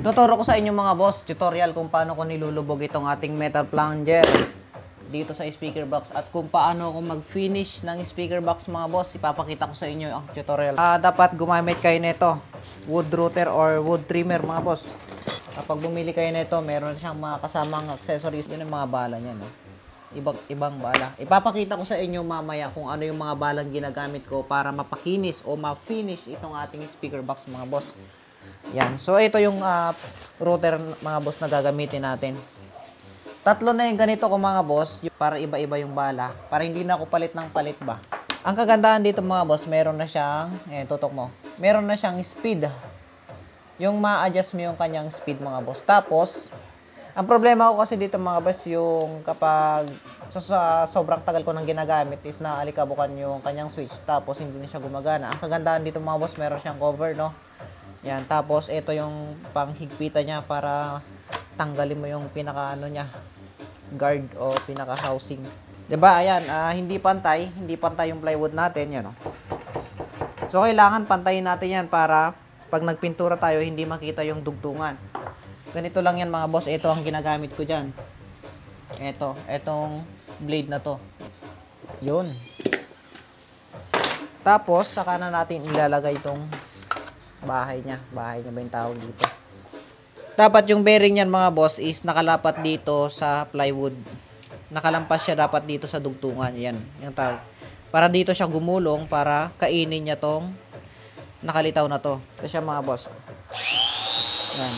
Tuturo ko sa inyo mga boss, tutorial kung paano ko nilulubog itong ating metal plunger dito sa speaker box at kung paano ako mag-finish ng speaker box mga boss. Ipapakita ko sa inyo ang tutorial. Dapat gumamit kayo nito, wood router or wood trimmer mga boss. Kapag bumili kayo nito, meron siyang mga kasamang accessories. Yun yung mga bala niya, no? Ibang bala. Ipapakita ko sa inyo mamaya kung ano yung mga balang ginagamit ko para mapakinis o ma-finish itong ating speaker box mga boss. Yan. So, ito yung router mga boss na gagamitin natin. Tatlo na yung ganito ko mga boss para iba-iba yung bala. Para hindi na ako palit ng palit ba. Ang kagandahan dito mga boss, meron na siyang, tutok mo. Meron na siyang speed. Yung ma-adjust mo yung kanyang speed mga boss. Tapos, ang problema ko kasi dito mga boss, yung kapag sa sobrang tagal ko nang ginagamit is naalikabukan yung kanyang switch. Tapos, hindi na siya gumagana. Ang kagandahan dito mga boss, meron siyang cover, no? Yan. Tapos, ito yung panghigpitan niya para tanggalin mo yung pinaka-ano niya, guard o pinaka-housing. 'Di ba? Ayan, hindi pantay yung plywood natin, 'yan, no? So kailangan pantayin natin 'yan para pag nagpintura tayo hindi makita yung dugtungan. Ganito lang 'yan mga boss. Ito ang ginagamit ko diyan. Etong blade na 'to. 'Yun. Tapos saka na natin ilalagay itong bahay niya. Bahay niya ba yung tawag dito? Dapat yung bearing niyan mga boss is nakalapat dito sa plywood. Nakalampas siya dapat dito sa dugtungan. Yan, yung tawag. Para dito siya gumulong para kainin niya tong nakalitaw na to. Ito siya mga boss. Yan.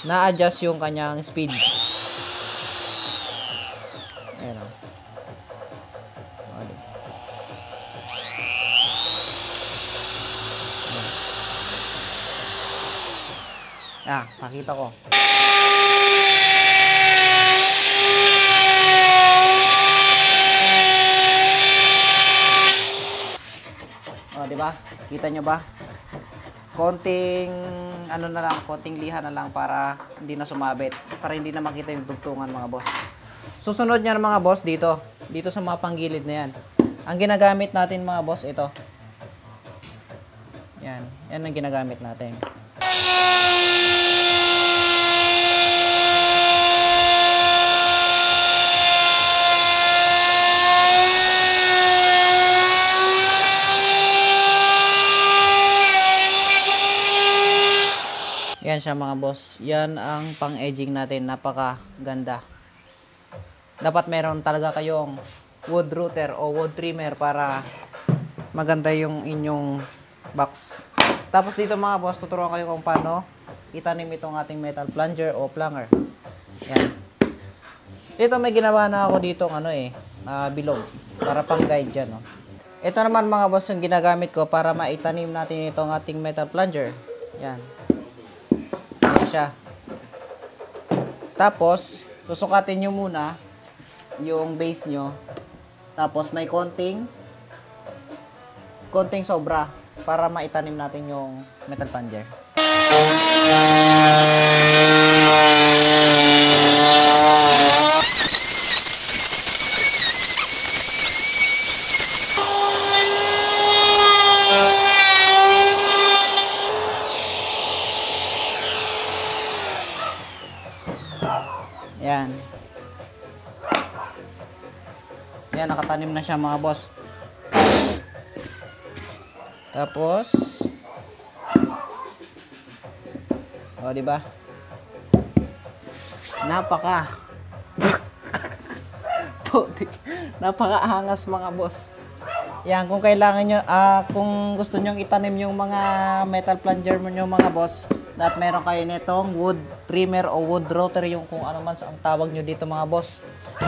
Na-adjust yung kanyang speed. Ayan o. Pakita ko. Di ba? Kita nyo ba? Konting ano na lang, konting liha na lang para hindi na sumabit, para hindi na makita yung dugtungan mga boss. Susunod niyan mga boss dito sa mga panggilid na yan. Ang ginagamit natin mga boss ito. Yan ang ginagamit natin. Yan siya mga boss. Yan ang pang-edging natin. Napaka ganda. Dapat meron talaga kayong wood router o wood trimmer para maganda yung inyong box. Tapos dito mga boss, tuturuan kayo kung paano itanim itong ating metal plunger o plunger. Yan. Dito may ginawa na ako dito bilog. Para pang guide dyan. No? Ito naman mga boss yung ginagamit ko para maitanim natin itong ating metal plunger. Yan. Siya. Tapos, susukatin nyo muna yung base nyo. Tapos, may konting sobra para maitanim natin yung metal plunger. Yan. Yan, nakatanim na siya mga boss. Tapos, di ba? Napaka-angas mga boss. Yan, kung kailangan nyo, kung gusto nyo itanim yung mga metal plunger mo nyo mga boss, dapat meron kayo nitong wood trimmer o wood router, yung kung ano man ang tawag nyo dito mga boss.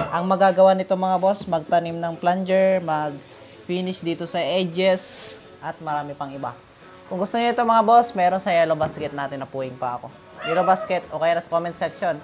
Ang magagawa nito mga boss, magtanim ng plunger, mag-finish dito sa edges, at marami pang iba. Kung gusto nyo ito mga boss, meron sa yellow basket natin na puwing pa ako. Yellow basket o kaya sa comment section.